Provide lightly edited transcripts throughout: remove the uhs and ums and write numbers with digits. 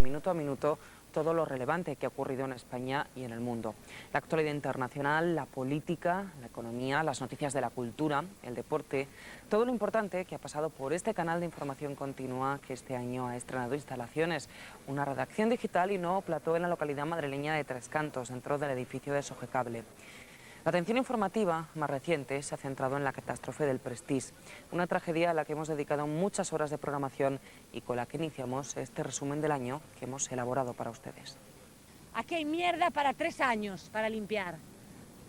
minuto a minuto todo lo relevante que ha ocurrido en España y en el mundo. La actualidad internacional, la política, la economía, las noticias de la cultura, el deporte, todo lo importante que ha pasado por este canal de información continua que este año ha estrenado instalaciones, una redacción digital y un nuevo plató en la localidad madrileña de Tres Cantos, dentro del edificio de Sogecable. La atención informativa más reciente se ha centrado en la catástrofe del Prestige, una tragedia a la que hemos dedicado muchas horas de programación y con la que iniciamos este resumen del año que hemos elaborado para ustedes. Aquí hay mierda para 3 años para limpiar,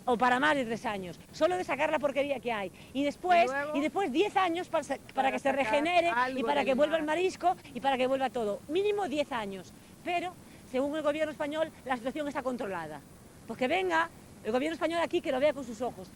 o para más de 3 años, solo de sacar la porquería que hay. Y después 10 años para que se regenere y para que vuelva el marisco y para que vuelva todo. Mínimo 10 años. Pero, según el gobierno español, la situación está controlada. Pues que venga el gobierno español aquí, que lo vea con sus ojos.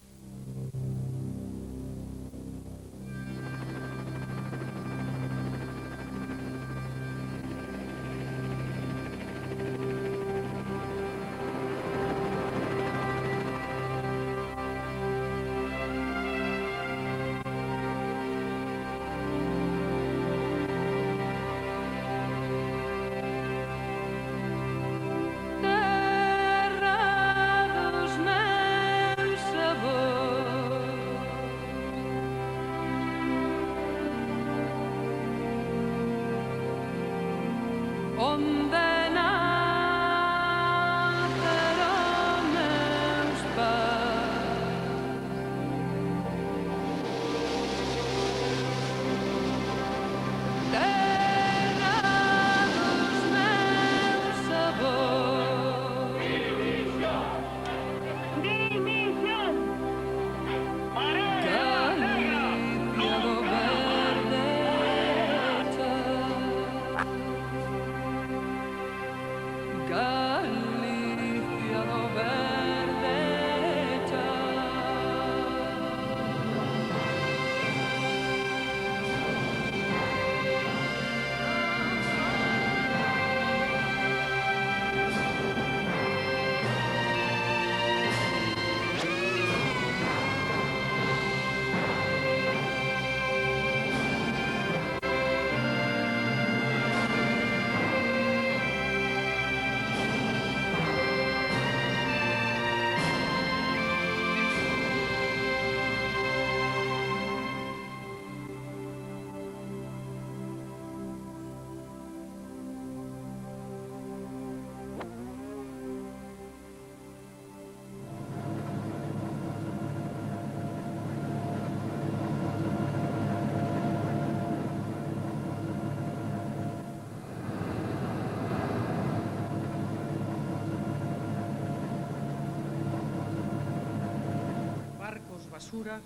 Basura,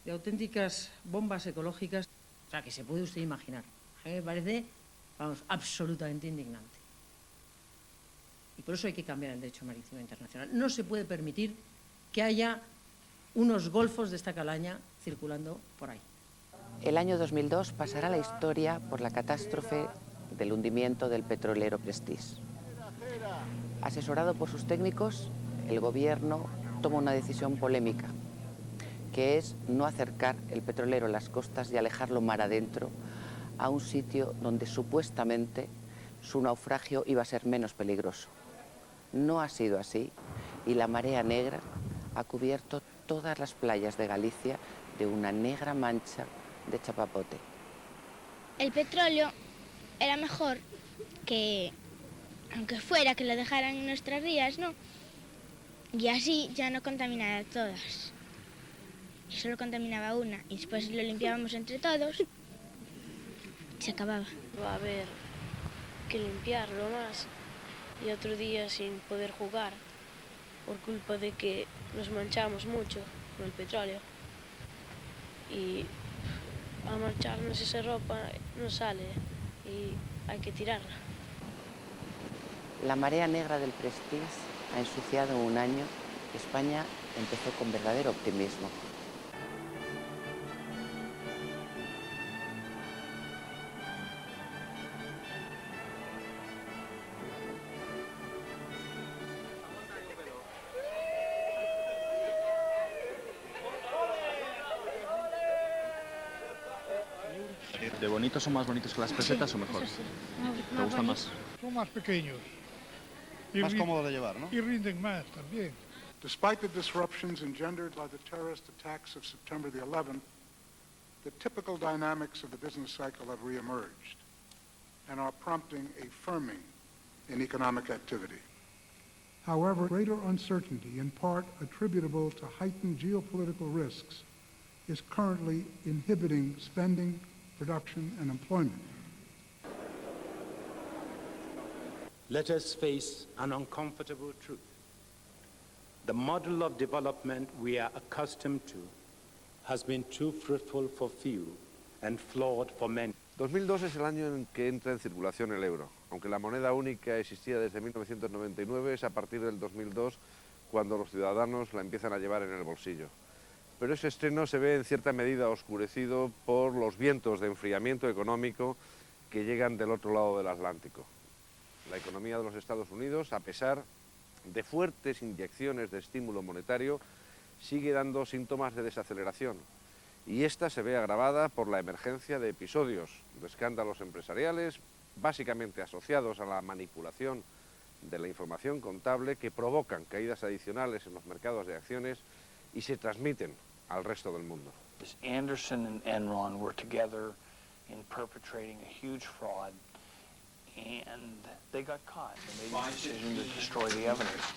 de auténticas bombas ecológicas, o sea, que se puede usted imaginar. A mí me parece, vamos, absolutamente indignante. Y por eso hay que cambiar el derecho marítimo internacional. No se puede permitir que haya unos golfos de esta calaña circulando por ahí. El año 2002 pasará a la historia por la catástrofe del hundimiento del petrolero Prestige. Asesorado por sus técnicos, el gobierno toma una decisión polémica, que es no acercar el petrolero a las costas y alejarlo mar adentro a un sitio donde supuestamente su naufragio iba a ser menos peligroso. No ha sido así y la marea negra ha cubierto todas las playas de Galicia de una negra mancha de chapapote. El petróleo era mejor que, aunque fuera, que lo dejaran en nuestras rías, ¿no? Y así ya no contaminara todas. Y solo contaminaba una y después lo limpiábamos entre todos y se acababa. Va a haber que limpiarlo más y otro día sin poder jugar por culpa de que nos manchamos mucho con el petróleo y a mancharnos esa ropa no sale y hay que tirarla. La marea negra del Prestige ha ensuciado un año que España empezó con verdadero optimismo. ¿De bonitos son más bonitos que las pesetas o mejor? Eso sí, ¿Te gustan más? Son más pequeños. Más cómodos de llevar, ¿no? Y rinden más también. Despite the disruptions engendered by the terrorist attacks of September the 11th, the typical dynamics of the business cycle have reemerged and are prompting a firming in economic activity. However, greater uncertainty, in part attributable to heightened geopolitical risks, is currently inhibiting spending, production, and employment. Let us face an uncomfortable truth. The model of development we are accustomed to has been too fruitful for few and flawed for many. 2002 es el año en que entra en circulación el euro. Aunque la moneda única existía desde 1999, es a partir del 2002 cuando los ciudadanos la empiezan a llevar en el bolsillo. Pero ese estreno se ve en cierta medida oscurecido por los vientos de enfriamiento económico que llegan del otro lado del Atlántico. La economía de los Estados Unidos, a pesar de fuertes inyecciones de estímulo monetario, sigue dando síntomas de desaceleración. Y esta se ve agravada por la emergencia de episodios de escándalos empresariales, básicamente asociados a la manipulación de la información contable, que provocan caídas adicionales en los mercados de acciones y se transmiten al resto del mundo. Anderson and Enron were together in perpetrating a huge fraud, and they got caught and made the decision to destroy the evidence.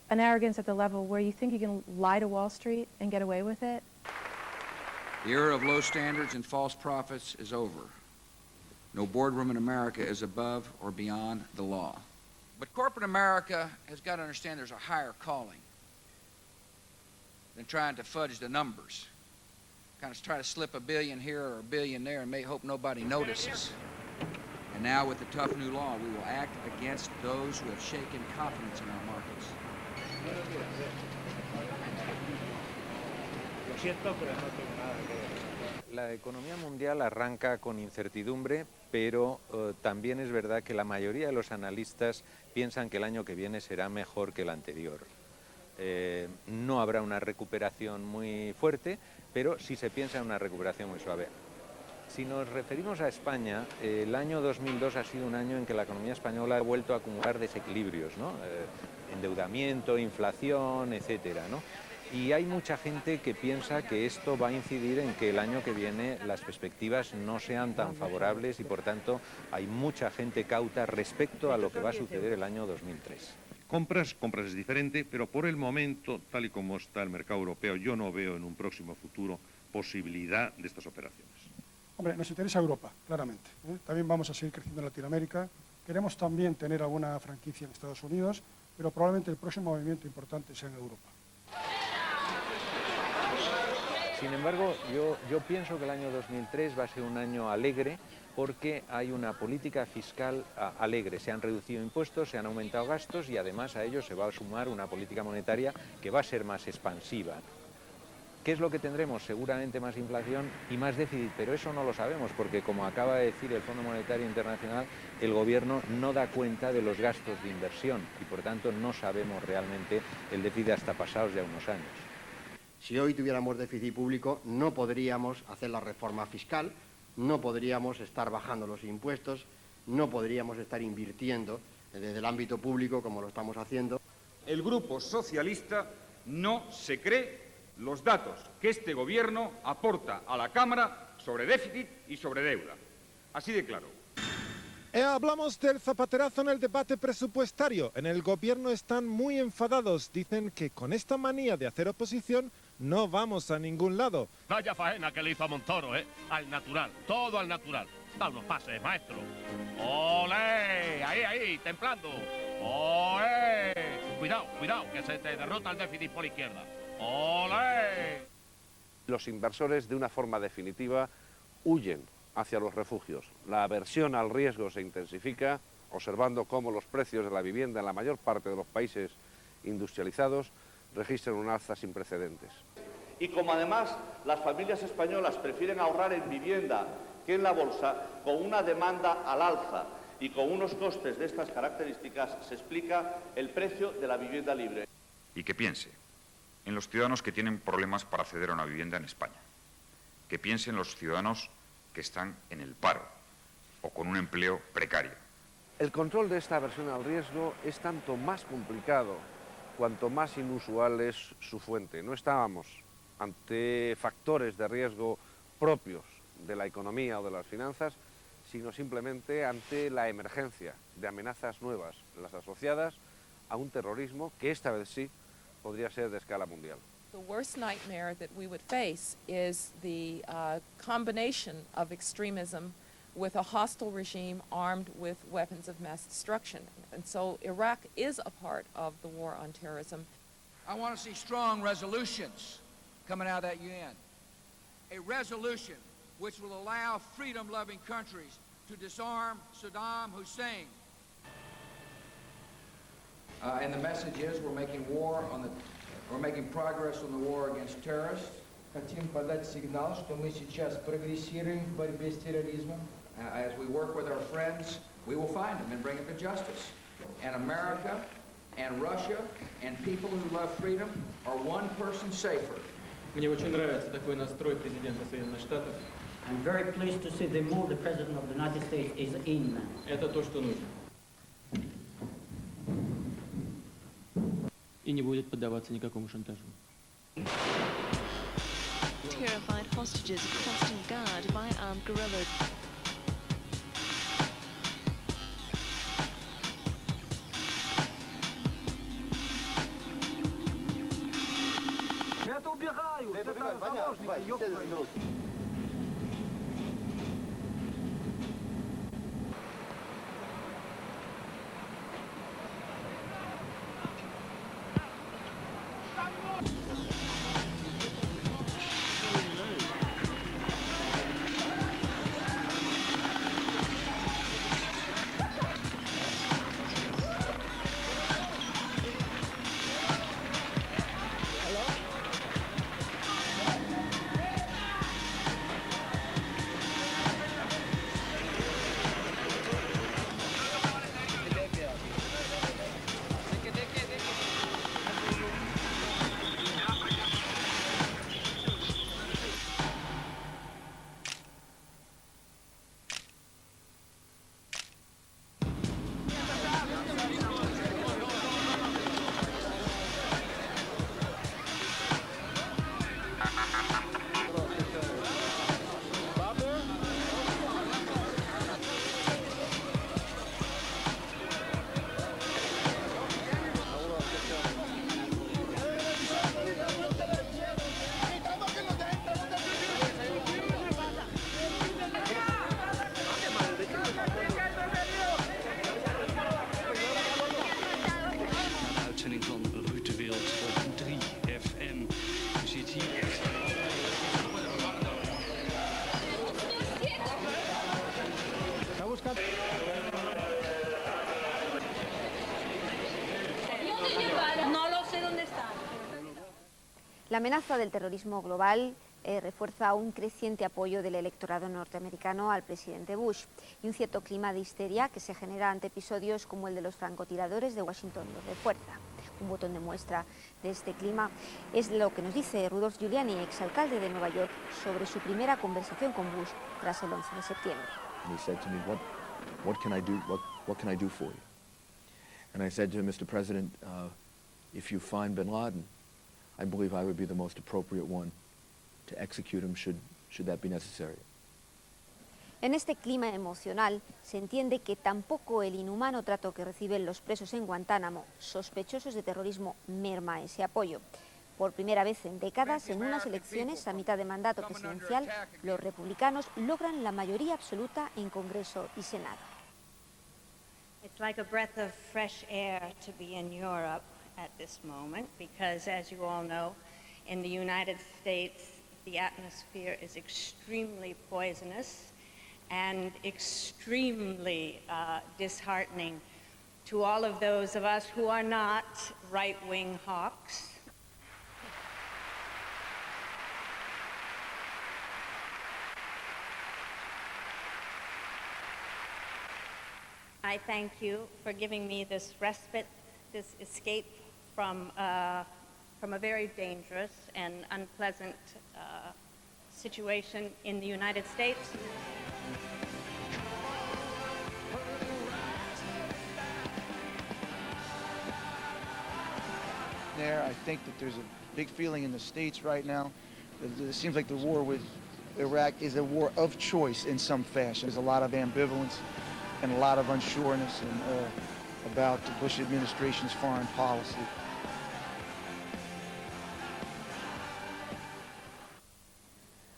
An arrogance at the level where you think you can lie to Wall Street and get away with it? The era of low standards and false profits is over. No boardroom in America is above or beyond the law. But corporate America has got to understand there's a higher calling than trying to fudge the numbers. Kind of try to slip $1 billion here or $1 billion there and may hope nobody notices. And now with the tough new law, we will act against those who have shaken confidence in our markets. Lo siento, pero no tengo nada que ver. La economía mundial arranca con incertidumbre, pero también es verdad que la mayoría de los analistas piensan que el año que viene será mejor que el anterior. No habrá una recuperación muy fuerte, pero sí se piensa en una recuperación muy suave. Si nos referimos a España, el año 2002 ha sido un año en que la economía española ha vuelto a acumular desequilibrios, ¿no? Endeudamiento, inflación, etcétera, ¿no? Y hay mucha gente que piensa que esto va a incidir en que el año que viene las perspectivas no sean tan favorables y por tanto hay mucha gente cauta respecto a lo que va a suceder el año 2003. Compras es diferente, pero por el momento, tal y como está el mercado europeo, yo no veo en un próximo futuro posibilidad de estas operaciones. Hombre, nos interesa Europa, claramente. También vamos a seguir creciendo en Latinoamérica. Queremos también tener alguna franquicia en Estados Unidos, pero probablemente el próximo movimiento importante sea en Europa. Sin embargo, yo pienso que el año 2003 va a ser un año alegre porque hay una política fiscal alegre. Se han reducido impuestos, se han aumentado gastos y además a ello se va a sumar una política monetaria que va a ser más expansiva. ¿Qué es lo que tendremos? Seguramente más inflación y más déficit, pero eso no lo sabemos porque, como acaba de decir el Fondo Monetario Internacional, el Gobierno no da cuenta de los gastos de inversión y, por tanto, no sabemos realmente el déficit hasta pasados ya unos años. Si hoy tuviéramos déficit público, no podríamos hacer la reforma fiscal, no podríamos estar bajando los impuestos, no podríamos estar invirtiendo desde el ámbito público como lo estamos haciendo. El Grupo Socialista no se cree los datos que este Gobierno aporta a la Cámara sobre déficit y sobre deuda. Así de claro. Hablamos del zapaterazo en el debate presupuestario. En el Gobierno están muy enfadados. Dicen que con esta manía de hacer oposición no vamos a ningún lado. Vaya faena que le hizo a Montoro, ¿eh? Al natural, todo al natural. Da unos pases, maestro. ¡Olé! Ahí, templando. ¡Olé! Cuidado, que se te derrota el déficit por la izquierda. ¡Olé! Los inversores, de una forma definitiva, huyen hacia los refugios. La aversión al riesgo se intensifica, observando cómo los precios de la vivienda en la mayor parte de los países industrializados registran un alza sin precedentes. Y como además las familias españolas prefieren ahorrar en vivienda que en la bolsa, con una demanda al alza y con unos costes de estas características, se explica el precio de la vivienda libre. Y que piense en los ciudadanos que tienen problemas para acceder a una vivienda en España. Que piense en los ciudadanos que están en el paro o con un empleo precario. El control de esta aversión al riesgo es tanto más complicado cuanto más inusual es su fuente. No estábamos ante factores de riesgo propios de la economía o de las finanzas, sino simplemente ante la emergencia de amenazas nuevas, las asociadas a un terrorismo que esta vez sí podría ser de escala mundial. The worst nightmare that we would face is the combination of extremism with a hostile regime armed with weapons of mass destruction. And so Iraq is a part of the war on terrorism. I want to see strong resolutions coming out of that UN. A resolution which will allow freedom-loving countries to disarm Saddam Hussein. And the message is we're making progress on the war against terrorists. Хотим подать сигнал, что мы сейчас прогрессируем в борьбе с терроризмом. As we work with our friends, we will find them and bring them to justice. And America and Russia and people who love freedom are one person safer. Мне очень нравится такой настрой президента Соединенных Штатов. I'm very pleased to see the mood the President of the United States is in. Это то, что нужно. И не будет поддаваться никакому шантажу. Terrified hostages are constant guard by armed guerrillas. Это убегают! Это заложники, ёпта! La amenaza del terrorismo global refuerza un creciente apoyo del electorado norteamericano al presidente Bush y un cierto clima de histeria que se genera ante episodios como el de los francotiradores de Washington los refuerza. Un botón de muestra de este clima es lo que nos dice Rudolph Giuliani, exalcalde de Nueva York, sobre su primera conversación con Bush tras el 11 de septiembre. And he said to me, what can I do? What can I do for you? And I said to him, Mr. President, if you find bin Laden, I believe I would be the most appropriate one to execute him should that be necessary. En este clima emocional se entiende que tampoco el inhumano trato que reciben los presos en Guantánamo, sospechosos de terrorismo, merma ese apoyo. Por primera vez en décadas, en unas elecciones a mitad de mandato presidencial, los republicanos logran la mayoría absoluta en Congreso y Senado. It's like a breath of fresh air to be in Europe at this moment, because as you all know, in the United States, the atmosphere is extremely poisonous and extremely disheartening to all of those of us who are not right-wing hawks. I thank you for giving me this respite, this escape from a very dangerous and unpleasant situation in the United States. I think that there's a big feeling in the States right now. It seems like the war with Iraq is a war of choice in some fashion. There's a lot of ambivalence and a lot of unsureness about the Bush administration's foreign policy.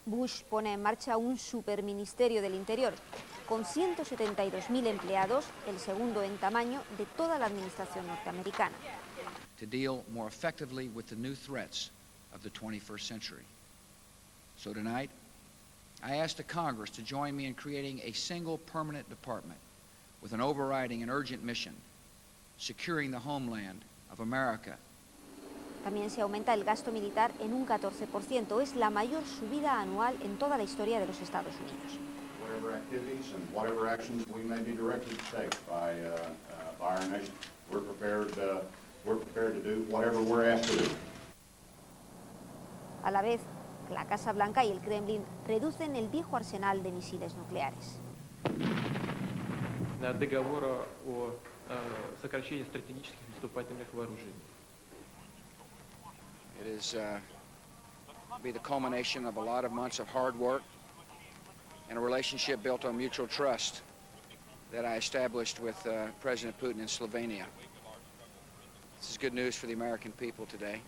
Bush pone en marcha un superministerio del Interior con 172.000 empleados, el segundo en tamaño de toda la administración norteamericana. To deal more effectively with the new threats of the 21st century. So tonight, I ask the Congress to join me in creating a single permanent department with an overriding and urgent mission, securing the homeland of America. También se aumenta el gasto militar en un 14%. Es la mayor subida anual en toda la historia de los Estados Unidos. Whatever activities and whatever actions we may be directed to take by our nation, we're prepared to do whatever we're asked to do. A la vez, la Casa Blanca y el Kremlin reducen el viejo arsenal de misiles nucleares. Договора о сокращении стратегических наступательных вооружений. It is be the culmination of a lot of months of hard work and a relationship built on mutual trust that I established with President Putin in Slovenia. This is good news for the American people today.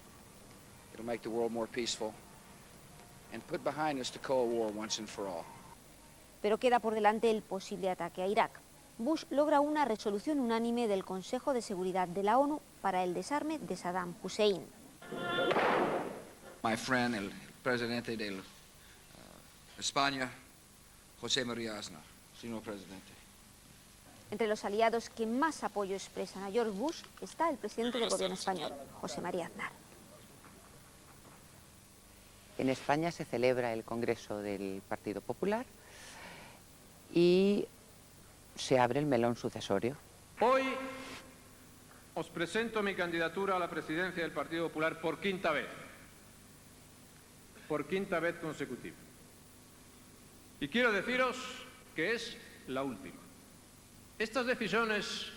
It'll make the world more peaceful and put behind us the Cold War once and for all. Pero queda por delante el posible ataque a Irak. Bush logra una resolución unánime del Consejo de Seguridad de la ONU para el desarme de Saddam Hussein. My friend, el presidente de España, José María Aznar. Señor presidente. Entre los aliados que más apoyo expresan a George Bush está el presidente del gobierno español, José María Aznar. En España se celebra el Congreso del Partido Popular y se abre el melón sucesorio. Hoy os presento mi candidatura a la presidencia del Partido Popular por quinta vez consecutiva. Y quiero deciros que es la última. Estas decisiones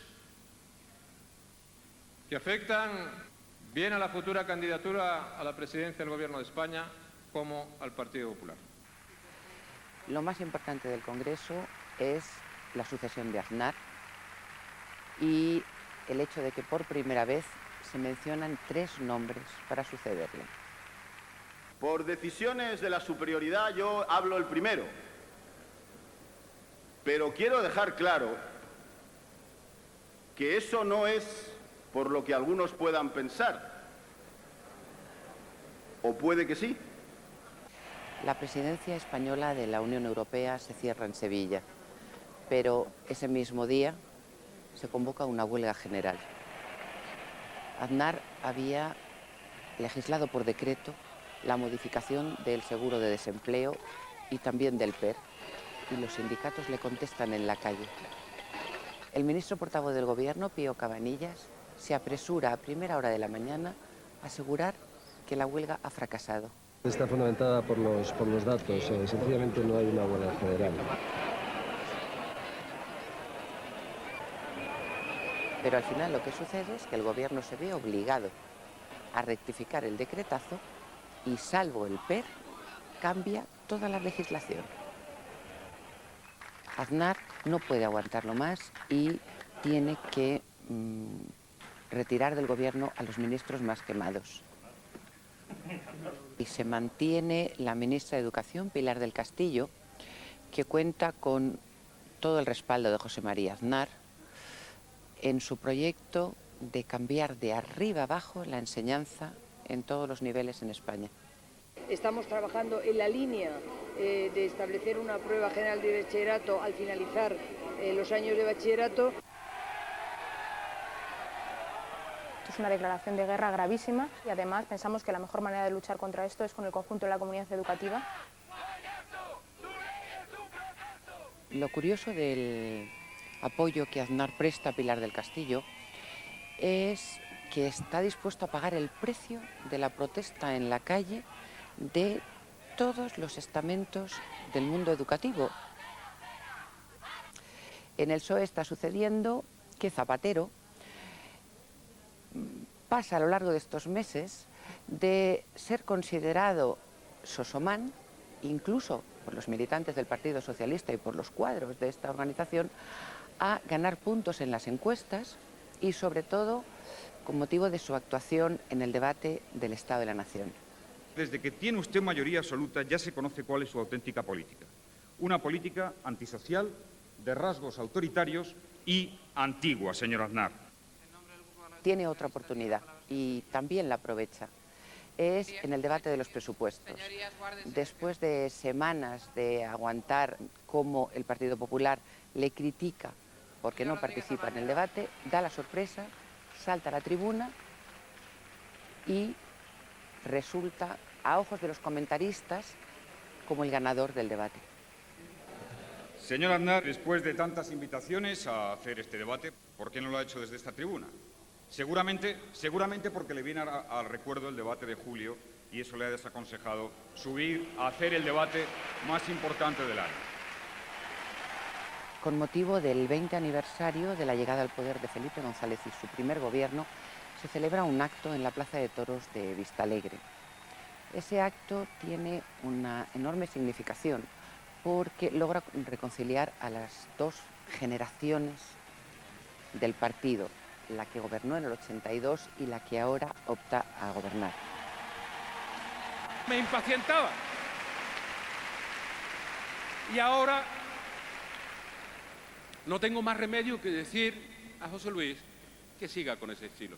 que afectan bien a la futura candidatura a la presidencia del Gobierno de España como al Partido Popular. Lo más importante del Congreso es la sucesión de Aznar y el hecho de que por primera vez se mencionan 3 nombres para sucederle. Por decisiones de la superioridad yo hablo el primero, pero quiero dejar claro que eso no es por lo que algunos puedan pensar, o puede que sí. La presidencia española de la Unión Europea se cierra en Sevilla, pero ese mismo día se convoca una huelga general. Aznar había legislado por decreto la modificación del seguro de desempleo y también del PER, y los sindicatos le contestan en la calle. El ministro portavoz del Gobierno, Pío Cabanillas, se apresura a primera hora de la mañana a asegurar que la huelga ha fracasado. Está fundamentada por los datos, sencillamente no hay una huelga general. Pero al final lo que sucede es que el Gobierno se ve obligado a rectificar el decretazo y, salvo el PER, cambia toda la legislación. Aznar no puede aguantarlo más y tiene que retirar del Gobierno a los ministros más quemados. Y se mantiene la ministra de Educación, Pilar del Castillo, que cuenta con todo el respaldo de José María Aznar en su proyecto de cambiar de arriba abajo la enseñanza en todos los niveles en España. Estamos trabajando en la línea de establecer una prueba general de bachillerato al finalizar los años de bachillerato. Es una declaración de guerra gravísima y además pensamos que la mejor manera de luchar contra esto es con el conjunto de la comunidad educativa. Lo curioso del apoyo que Aznar presta a Pilar del Castillo es que está dispuesto a pagar el precio de la protesta en la calle de todos los estamentos del mundo educativo. En el PSOE está sucediendo que Zapatero pasa a lo largo de estos meses de ser considerado sosomán, incluso por los militantes del Partido Socialista y por los cuadros de esta organización, a ganar puntos en las encuestas y sobre todo con motivo de su actuación en el debate del Estado de la Nación. Desde que tiene usted mayoría absoluta ya se conoce cuál es su auténtica política. Una política antisocial, de rasgos autoritarios y antigua, señor Aznar. Tiene otra oportunidad y también la aprovecha. Es en el debate de los presupuestos. Después de semanas de aguantar cómo el Partido Popular le critica porque no participa en el debate, da la sorpresa, salta a la tribuna y resulta, a ojos de los comentaristas, como el ganador del debate. Señor Aznar, después de tantas invitaciones a hacer este debate, ¿por qué no lo ha hecho desde esta tribuna? Seguramente porque le viene al recuerdo el debate de julio y eso le ha desaconsejado subir a hacer el debate más importante del año. Con motivo del 20 aniversario de la llegada al poder de Felipe González y su primer gobierno, se celebra un acto en la Plaza de Toros de Vistalegre. Ese acto tiene una enorme significación porque logra reconciliar a las dos generaciones del partido, la que gobernó en el 82 y la que ahora opta a gobernar. Me impacientaba. Y ahora no tengo más remedio que decir a José Luis que siga con ese estilo.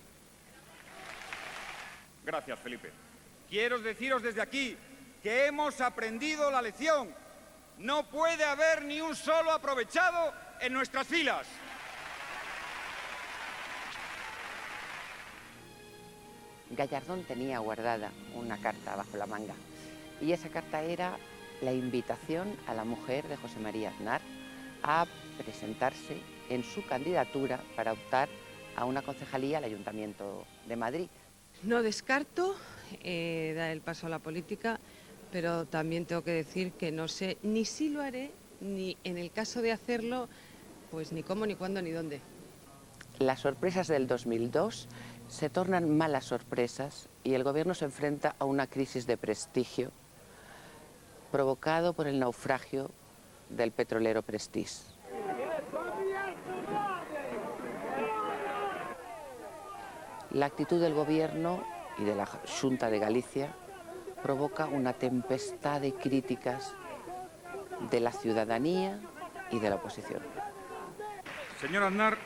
Gracias, Felipe. Quiero deciros desde aquí que hemos aprendido la lección. No puede haber ni un solo aprovechado en nuestras filas. Gallardón tenía guardada una carta bajo la manga y esa carta era la invitación a la mujer de José María Aznar a presentarse en su candidatura para optar a una concejalía al Ayuntamiento de Madrid. No descarto dar el paso a la política, pero también tengo que decir que no sé ni si lo haré, ni en el caso de hacerlo, pues ni cómo, ni cuándo, ni dónde. Las sorpresas del 2002 se tornan malas sorpresas y el gobierno se enfrenta a una crisis de prestigio provocado por el naufragio del petrolero Prestige. La actitud del gobierno y de la Xunta de Galicia provoca una tempestad de críticas de la ciudadanía y de la oposición. Señor Aznar,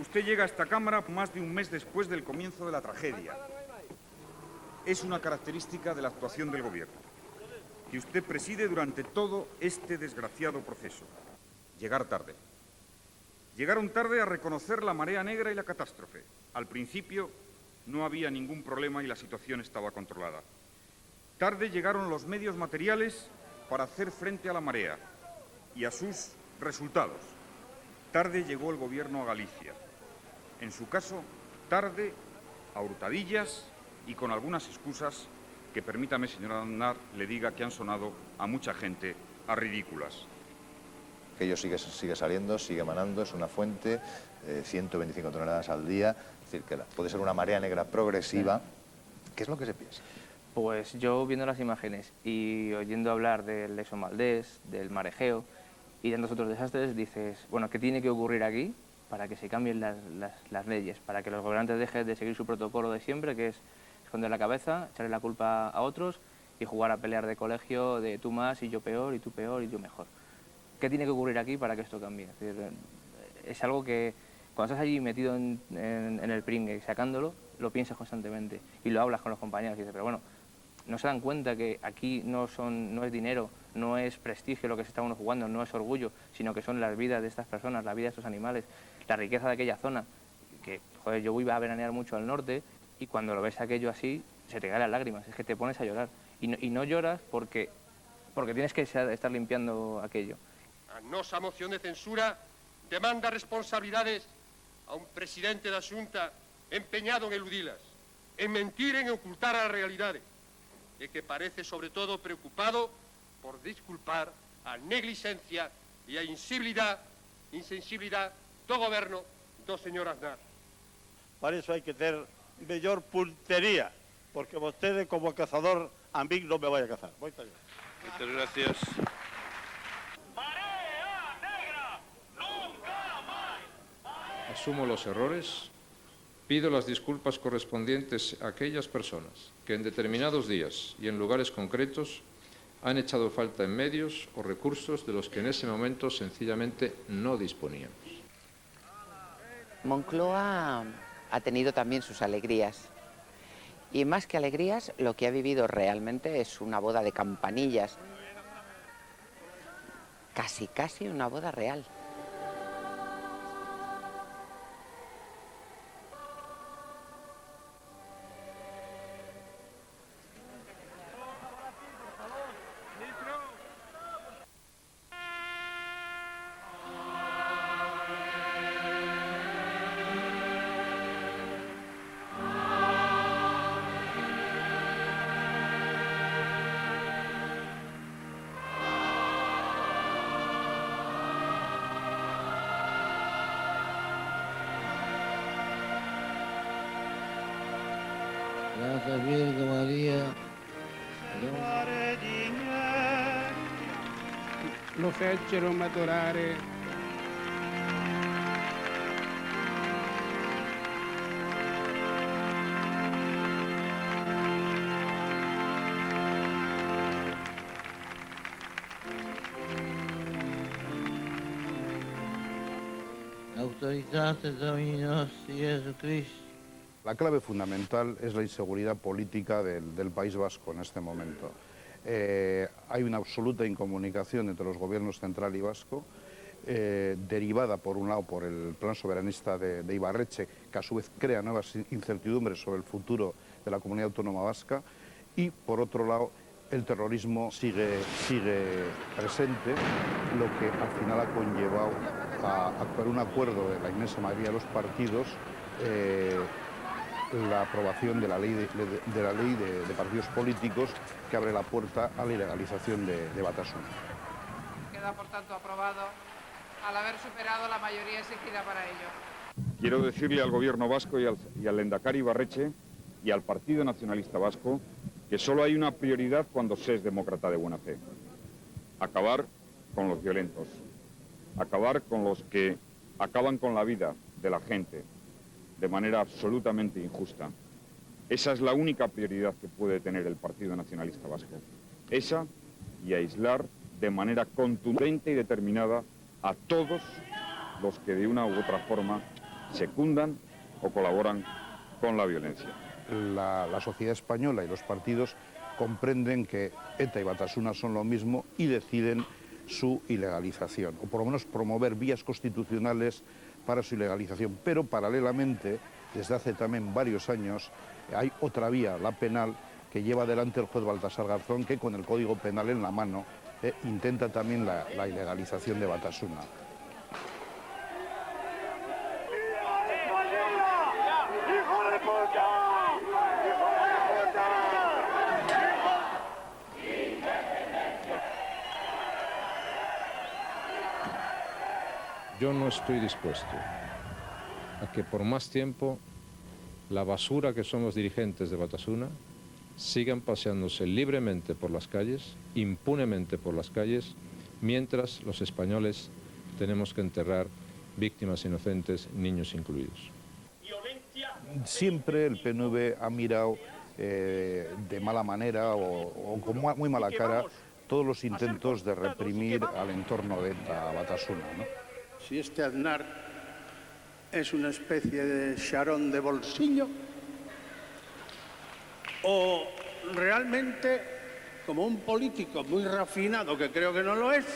usted llega a esta Cámara más de un mes después del comienzo de la tragedia. Es una característica de la actuación del Gobierno, que usted preside durante todo este desgraciado proceso. Llegar tarde. Llegaron tarde a reconocer la marea negra y la catástrofe. Al principio no había ningún problema y la situación estaba controlada. Tarde llegaron los medios materiales para hacer frente a la marea y a sus resultados. Tarde llegó el Gobierno a Galicia. En su caso, tarde, a hurtadillas y con algunas excusas que, permítame, señor Aznar, le diga que han sonado a mucha gente a ridículas. Aquello sigue saliendo, sigue emanando, es una fuente, 125 toneladas al día, es decir, que puede ser una marea negra progresiva. ¿Qué es lo que se piensa? Pues yo viendo las imágenes y oyendo hablar del Exomaldés, del Mar Egeo y tantos otros desastres, dices, bueno, ¿qué tiene que ocurrir aquí para que se cambien las leyes, para que los gobernantes dejen de seguir su protocolo de siempre, que es esconder la cabeza, echarle la culpa a otros y jugar a pelear de colegio de tú más y yo peor y tú peor y yo mejor? ¿Qué tiene que ocurrir aquí para que esto cambie? Es decir, es algo que cuando estás allí metido en el pringue, sacándolo, lo piensas constantemente y lo hablas con los compañeros y dices, pero bueno, no se dan cuenta que aquí no es dinero, no es prestigio lo que se está uno jugando, no es orgullo, sino que son las vidas de estas personas, la vida de estos animales, la riqueza de aquella zona. Que, joder, yo iba a veranear mucho al norte y cuando lo ves aquello así, se te caen las lágrimas, es que te pones a llorar. Y no lloras porque tienes que estar limpiando aquello. A nosa moción de censura demanda responsabilidades a un presidente da Xunta empeñado en eludilas, en mentir, en ocultar a realidade. e que parece sobre todo preocupado por disculpar a negligencia e a insensibilidade do goberno do señor Aznar. Para eso hay que ter mellor puntería, porque vostede como cazador a mí no me vaya a cazar. Moitas gracias. Asumo los errores, pido las disculpas correspondientes a aquellas personas que en determinados días y en lugares concretos han echado falta en medios o recursos de los que en ese momento sencillamente no disponíamos. Moncloa ha tenido también sus alegrías. Y más que alegrías, lo que ha vivido realmente es una boda de campanillas. Casi una boda real. Gracias Virgen María. Lo fecero maturare. Autoritate Domini nostri Gesù Cristo. La clave fundamental es la inseguridad política del País Vasco en este momento. Hay una absoluta incomunicación entre los gobiernos central y vasco, derivada por un lado por el plan soberanista de Ibarretxe, que a su vez crea nuevas incertidumbres sobre el futuro de la comunidad autónoma vasca, y por otro lado el terrorismo sigue presente, lo que al final ha conllevado por un acuerdo de la inmensa mayoría de los partidos la aprobación de la ley de partidos políticos que abre la puerta a la ilegalización de Batasuna. Queda por tanto aprobado al haber superado la mayoría exigida para ello. Quiero decirle al gobierno vasco y al Lehendakari Ibarretxe y al Partido Nacionalista Vasco que solo hay una prioridad cuando se es demócrata de buena fe: acabar con los violentos, acabar con los que acaban con la vida de la gente de manera absolutamente injusta. Esa es la única prioridad que puede tener el Partido Nacionalista Vasco. Esa, y aislar de manera contundente y determinada a todos los que de una u otra forma secundan o colaboran con la violencia. La sociedad española y los partidos comprenden que ETA y Batasuna son lo mismo y deciden su ilegalización, o por lo menos promover vías constitucionales para su ilegalización. Pero paralelamente, desde hace también varios años, hay otra vía, la penal, que lleva adelante el juez Baltasar Garzón, que con el Código Penal en la mano intenta también la ilegalización de Batasuna. Yo no estoy dispuesto a que por más tiempo la basura que son los dirigentes de Batasuna sigan paseándose libremente por las calles, impunemente por las calles, mientras los españoles tenemos que enterrar víctimas inocentes, niños incluidos. Siempre el PNV ha mirado de mala manera o con muy mala cara todos los intentos de reprimir al entorno de ETA, Batasuna, ¿no? Si este Aznar es una especie de Sharon de bolsillo o realmente, como un político muy refinado, que creo que no lo es,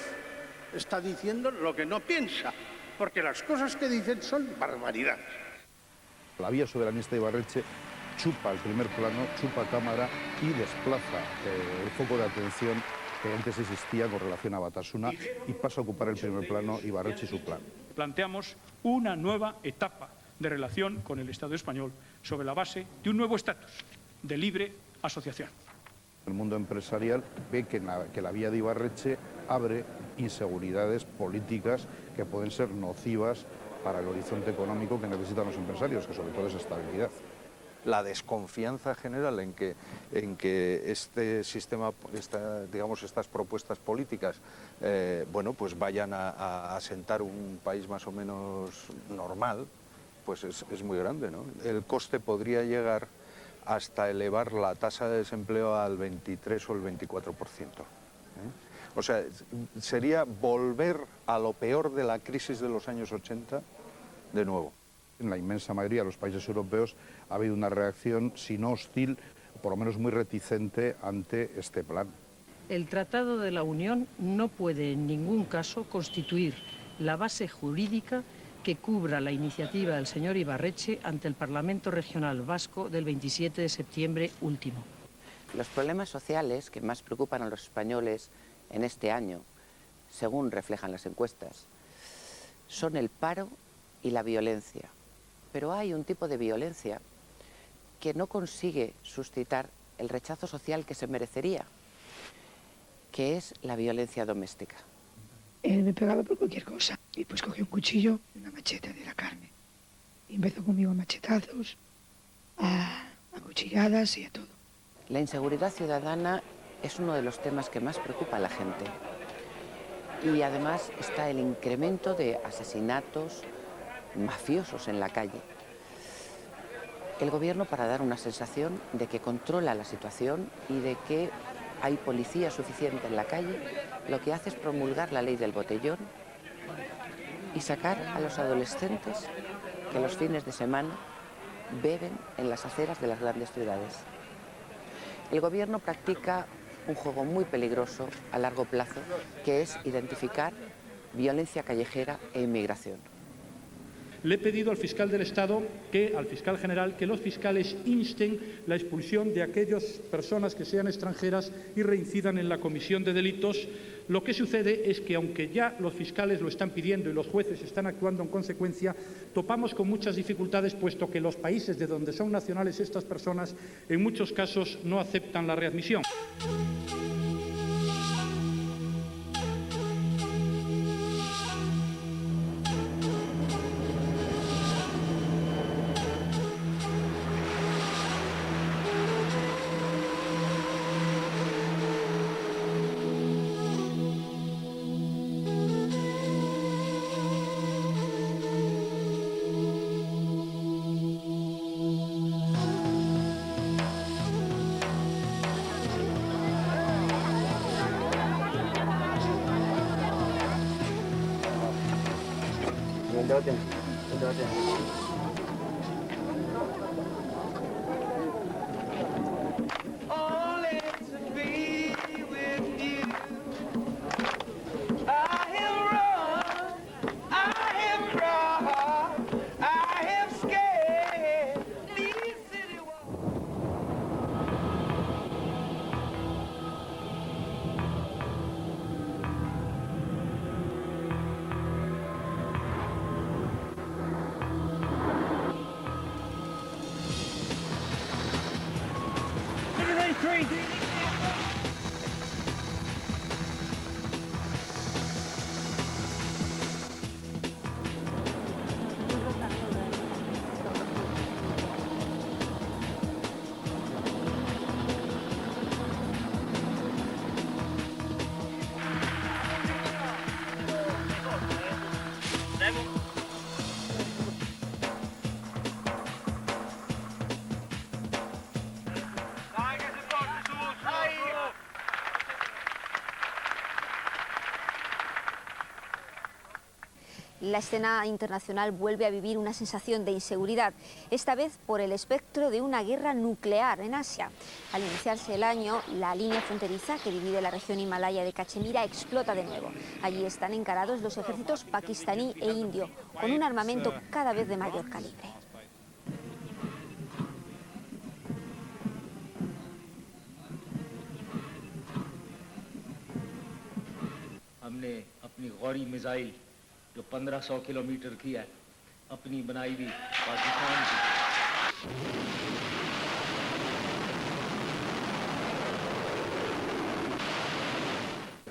está diciendo lo que no piensa, porque las cosas que dicen son barbaridades. La vía soberanista de Ibarretxe chupa el primer plano, chupa cámara y desplaza el foco de atención que antes existía con relación a Batasuna y pasa a ocupar el primer plano Ibarretxe y su plan. Planteamos una nueva etapa de relación con el Estado español sobre la base de un nuevo estatus de libre asociación. El mundo empresarial ve que la vía de Ibarretxe abre inseguridades políticas que pueden ser nocivas para el horizonte económico que necesitan los empresarios, que sobre todo es estabilidad. La desconfianza general en que este sistema, estas propuestas políticas, pues vayan a asentar un país más o menos normal, pues es muy grande, ¿no? El coste podría llegar hasta elevar la tasa de desempleo al 23 o el 24%. O sea, sería volver a lo peor de la crisis de los años 80 de nuevo. En la inmensa mayoría de los países europeos ha habido una reacción, si no hostil, por lo menos muy reticente ante este plan. El Tratado de la Unión no puede en ningún caso constituir la base jurídica que cubra la iniciativa del señor Ibarretxe ante el Parlamento Regional Vasco del 27 de septiembre último. Los problemas sociales que más preocupan a los españoles en este año, según reflejan las encuestas, son el paro y la violencia. Pero hay un tipo de violencia que no consigue suscitar el rechazo social que se merecería, que es la violencia doméstica. Él me pegaba por cualquier cosa y pues cogió un cuchillo y una macheta de la carne. Y empezó conmigo a machetazos, a cuchilladas y a todo. La inseguridad ciudadana es uno de los temas que más preocupa a la gente. Y además está el incremento de asesinatos mafiosos en la calle. El gobierno, para dar una sensación de que controla la situación y de que hay policía suficiente en la calle, lo que hace es promulgar la ley del botellón y sacar a los adolescentes que los fines de semana beben en las aceras de las grandes ciudades. El gobierno practica un juego muy peligroso a largo plazo, que es identificar violencia callejera e inmigración. Le he pedido al fiscal del Estado, al fiscal general, que los fiscales insten la expulsión de aquellas personas que sean extranjeras y reincidan en la comisión de delitos. Lo que sucede es que, aunque ya los fiscales lo están pidiendo y los jueces están actuando en consecuencia, topamos con muchas dificultades, puesto que los países de donde son nacionales estas personas, en muchos casos, no aceptan la readmisión. La escena internacional vuelve a vivir una sensación de inseguridad, esta vez por el espectro de una guerra nuclear en Asia. Al iniciarse el año, la línea fronteriza que divide la región himalaya de Cachemira explota de nuevo. Allí están encarados los ejércitos pakistaní e indio, con un armamento cada vez de mayor calibre. हमने अपनी गौरी मिसाइल जो 1500 किलोमीटर की है अपनी बनाई हुई पाकिस्तान की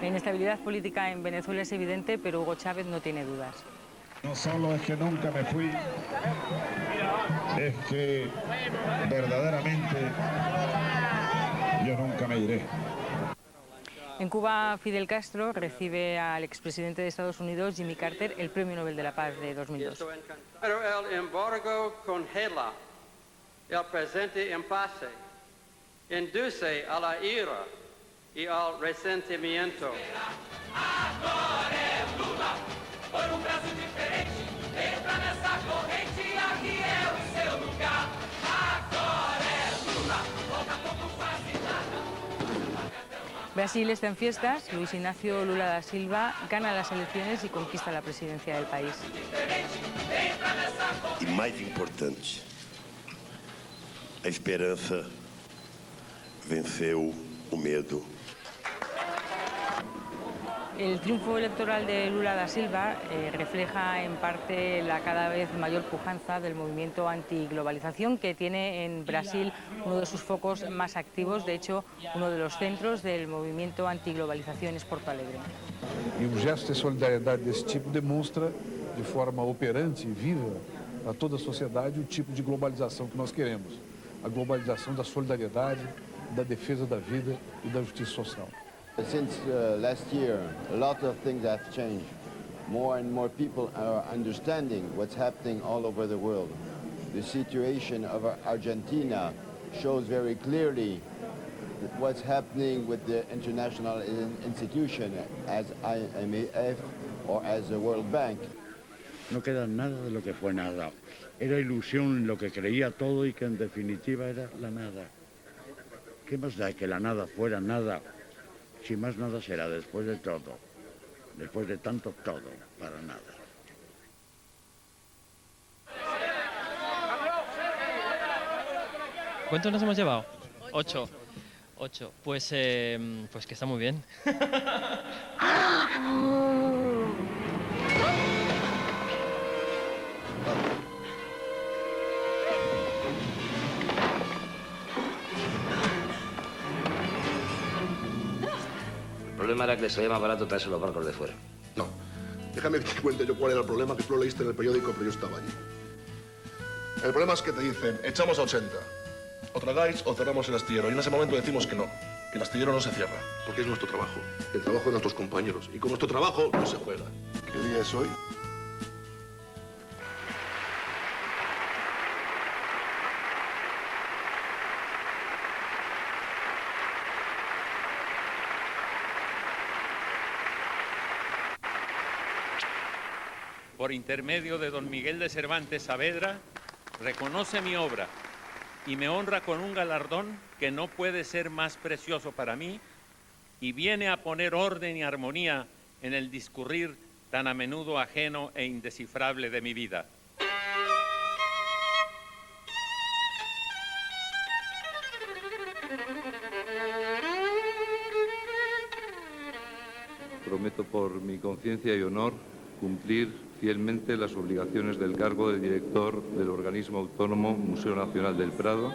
La inestabilidad política en Venezuela es evidente, pero Hugo Chávez no tiene dudas. No solo es que nunca me fui, es que verdaderamente yo nunca me iré. En Cuba, Fidel Castro recibe al expresidente de Estados Unidos, Jimmy Carter, el Premio Nobel de la Paz de 2002. Pero el embargo congela el presente impasse, induce a la ira y al resentimiento. Brasil está en fiestas. Luis Ignacio Lula da Silva gana las elecciones y conquista la presidencia del país. E mais importante, a esperança venceu o medo. El triunfo electoral de Lula da Silva refleja en parte la cada vez mayor pujanza del movimiento antiglobalización, que tiene en Brasil uno de sus focos más activos. De hecho, uno de los centros del movimiento antiglobalización es Porto Alegre. E um gesto de solidariedade desse tipo demonstra de forma operante e viva a toda a sociedade o tipo de globalização que nós queremos. A globalização da solidariedade, da defesa da vida e da justiça social. Since last year, a lot of things have changed. More and more people are understanding what's happening all over the world. The situation of Argentina shows very clearly what's happening with the international institution as IMF or as the World Bank. No queda nada de lo que fue nada. Era ilusión lo que creía todo y que en definitiva era la nada. ¿Qué más da que la nada fuera nada? Si más nada será después de todo, después de tanto todo, para nada. ¿Cuántos nos hemos llevado? 8. Pues que está muy bien. El problema era que les salía más barato traerse los barcos de fuera. No, déjame que te cuente yo cuál era el problema, que tú lo leíste en el periódico, pero yo estaba allí. El problema es que te dicen, echamos a 80, o tragáis o cerramos el astillero, y en ese momento decimos que no, que el astillero no se cierra, porque es nuestro trabajo, el trabajo de nuestros compañeros, y con nuestro trabajo no se juega. ¿Qué día es hoy? Por intermedio de don Miguel de Cervantes Saavedra, reconoce mi obra y me honra con un galardón que no puede ser más precioso para mí y viene a poner orden y armonía en el discurrir tan a menudo ajeno e indescifrable de mi vida. Prometo por mi conciencia y honor cumplir fielmente las obligaciones del cargo de director del organismo autónomo Museo Nacional del Prado.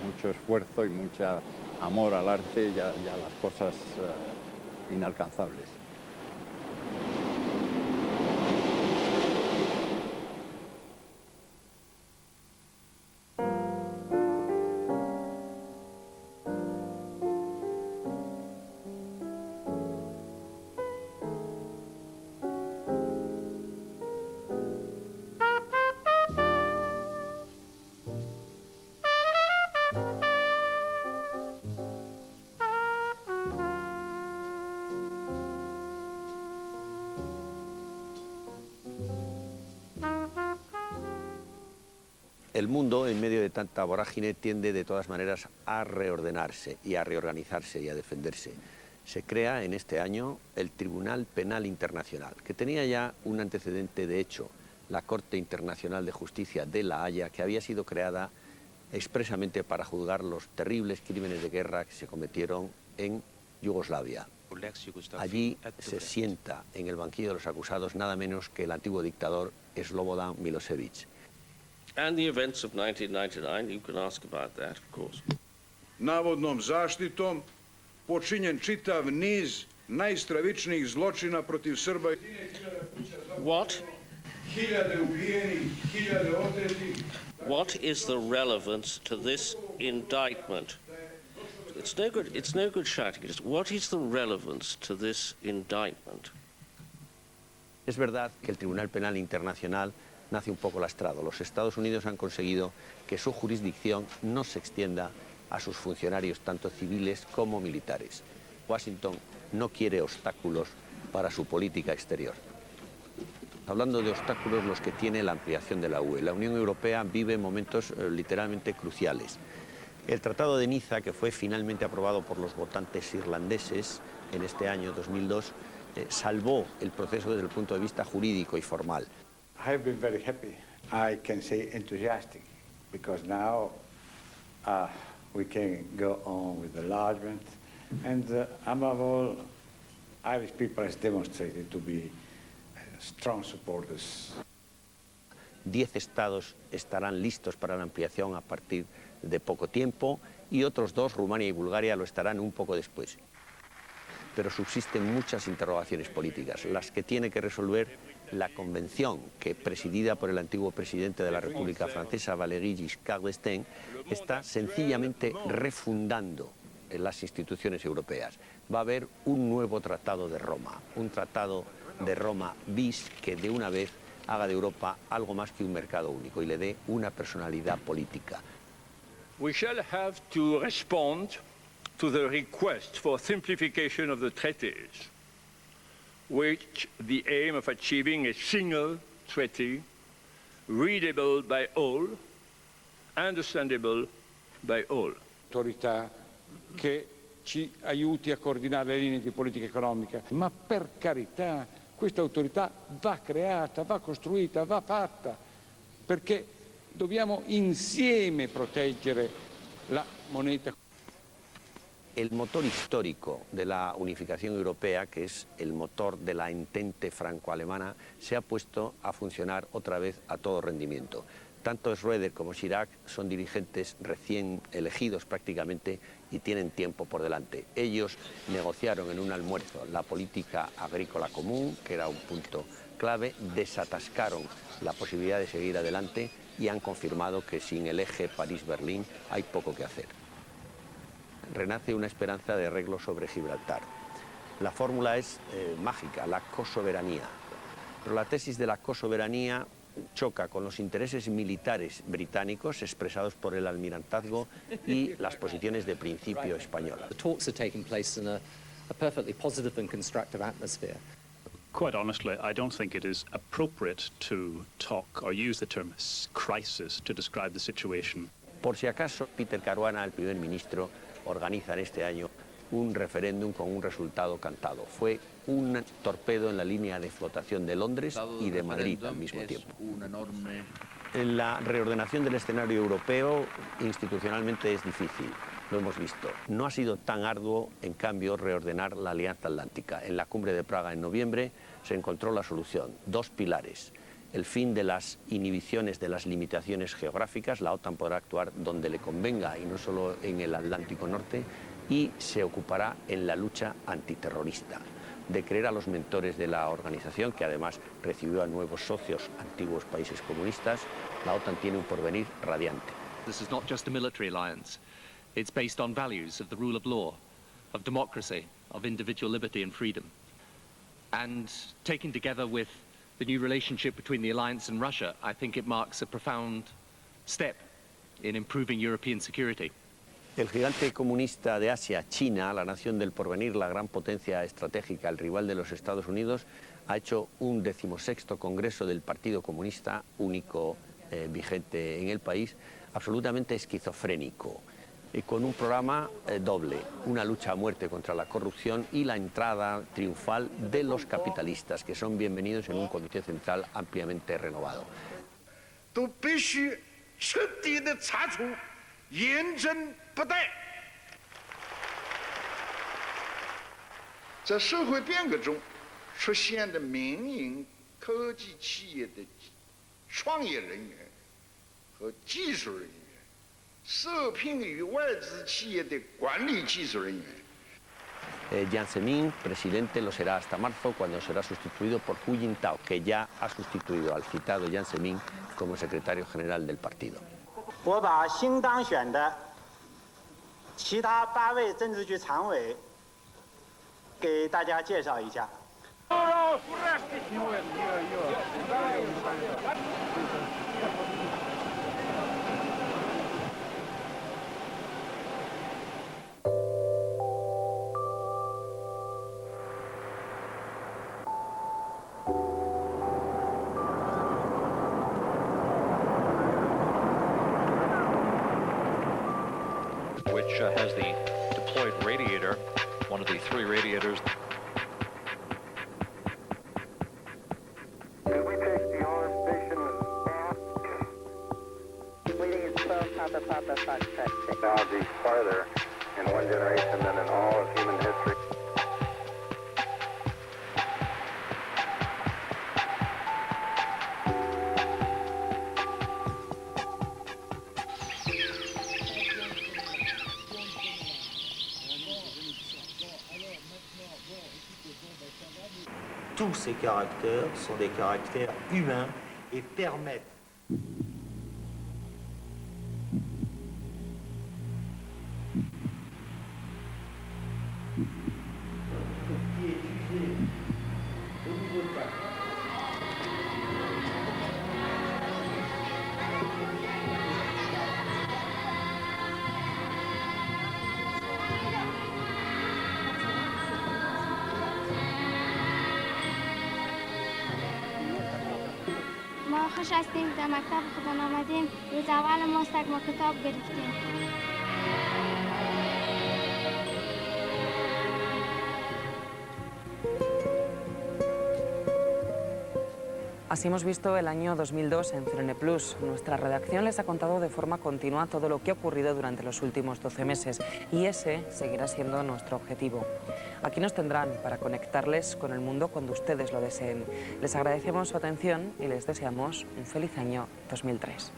Mucho esfuerzo y mucho amor al arte y a las cosas inalcanzables. El mundo, en medio de tanta vorágine, tiende de todas maneras a reordenarse y a reorganizarse y a defenderse. Se crea en este año el Tribunal Penal Internacional, que tenía ya un antecedente de hecho, la Corte Internacional de Justicia de La Haya, que había sido creada expresamente para juzgar los terribles crímenes de guerra que se cometieron en Yugoslavia, Allí se sienta en el banquillo de los acusados nada menos que el antiguo dictador Slobodan Milosevic. And the events of 1999, you can ask about that, of course. Navodnom zaštitom počinjen čitav niz najstravičnijih zločina protiv Srba. What? Hiljade ubijenih, hiljade otetih. What is the relevance to this indictment? It's no good shouting. What is the relevance to this indictment? Es verdad que el Tribunal Penal Internacional nace un poco lastrado. Los Estados Unidos han conseguido que su jurisdicción no se extienda a sus funcionarios, tanto civiles como militares. Washington no quiere obstáculos para su política exterior. Hablando de obstáculos, los que tiene la ampliación de la UE. La Unión Europea vive momentos literalmente cruciales. El Tratado de Niza, que fue finalmente aprobado por los votantes irlandeses en este año 2002, salvó el proceso desde el punto de vista jurídico y formal. I have been very happy. I can say enthusiastic, because now we can go on with the enlargement, and above all, Irish people has demonstrated to be strong supporters. 10 estados estarán listos para la ampliación a partir de poco tiempo y otros 2, Rumania y Bulgaria, lo estarán un poco después. Pero subsisten muchas interrogaciones políticas, las que tiene que resolver la convención que, presidida por el antiguo presidente de la República Francesa, Valéry Giscard d'Estaing, está sencillamente refundando en las instituciones europeas. Va a haber un nuevo Tratado de Roma, un Tratado de Roma bis que de una vez haga de Europa algo más que un mercado único y le dé una personalidad política. We shall have to respond to the request for simplification of the treaties, which the aim of achieving a single treaty, readable by all, understandable by all. Autorità che ci aiuti a coordinare le linee di politica economica, ma per carità, questa autorità va creata, va costruita, va fatta, perché dobbiamo insieme proteggere la moneta. El motor histórico de la unificación europea, que es el motor de la entente franco-alemana, se ha puesto a funcionar otra vez a todo rendimiento. Tanto Schröder como Chirac son dirigentes recién elegidos prácticamente y tienen tiempo por delante. Ellos negociaron en un almuerzo la política agrícola común, que era un punto clave, desatascaron la posibilidad de seguir adelante y han confirmado que sin el eje París-Berlín hay poco que hacer. Renace una esperanza de arreglo sobre Gibraltar. La fórmula es mágica, la cosoberanía. Pero la tesis de la cosoberanía choca con los intereses militares británicos expresados por el almirantazgo y las posiciones de principio españolas. The talks are taking place in a perfectly positive and constructive atmosphere. Quite honestly, I don't think it is appropriate to talk or use the term crisis to describe the situation. Por si acaso, Peter Caruana, el primer ministro, organiza en este año un referéndum con un resultado cantado. Fue un torpedo en la línea de flotación de Londres y de Madrid al mismo tiempo. La reordenación del escenario europeo institucionalmente es difícil, lo hemos visto. No ha sido tan arduo, en cambio, reordenar la Alianza Atlántica. En la cumbre de Praga en noviembre se encontró la solución, 2 pilares. El fin de las inhibiciones, de las limitaciones geográficas, la OTAN podrá actuar donde le convenga y no solo en el Atlántico Norte, y se ocupará en la lucha antiterrorista, de creer a los mentores de la organización, que además recibió a nuevos socios, antiguos países comunistas. La OTAN tiene un porvenir radiante. This is not just a military alliance. It's based on values of the rule of law, of democracy, of individual liberty and freedom. And taken together with the new relationship between the alliance and Russia, I think it marks a profound step in improving European security. El gigante comunista de Asia, China, la nación del porvenir, la gran potencia estratégica, el rival de los Estados Unidos, ha hecho un 16º Congreso del Partido Comunista, único vigente en el país, absolutamente esquizofrénico, con un programa doble, una lucha a muerte contra la corrupción y la entrada triunfal de los capitalistas, que son bienvenidos en un comité central ampliamente renovado. 在社会变革中出现的民营科技企业的创业人员和技术人员，受聘于外资企业的管理技术人员。Jiang Zemin, presidente, lo será hasta marzo, cuando será sustituido por Hu Jintao, que ya ha sustituido al citado Jiang Zemin como secretario general del partido. 我把新当选的其他8位政治局常委给大家介绍一下。 which has the deployed radiator, one of the 3 radiators. Could we take the arm station off? Waiting is 12 Papa Papa Foxtrot 6. Technology farther in one generation than in all of human history. Tous ces caractères sont des caractères humains et permettent ما خوش هستیم در مکتب خودمان آمدیم. روز اول ما کتاب گرفتیم. Así hemos visto el año 2002 en Cirene Plus. Nuestra redacción les ha contado de forma continua todo lo que ha ocurrido durante los últimos 12 meses y ese seguirá siendo nuestro objetivo. Aquí nos tendrán para conectarles con el mundo cuando ustedes lo deseen. Les agradecemos su atención y les deseamos un feliz año 2003.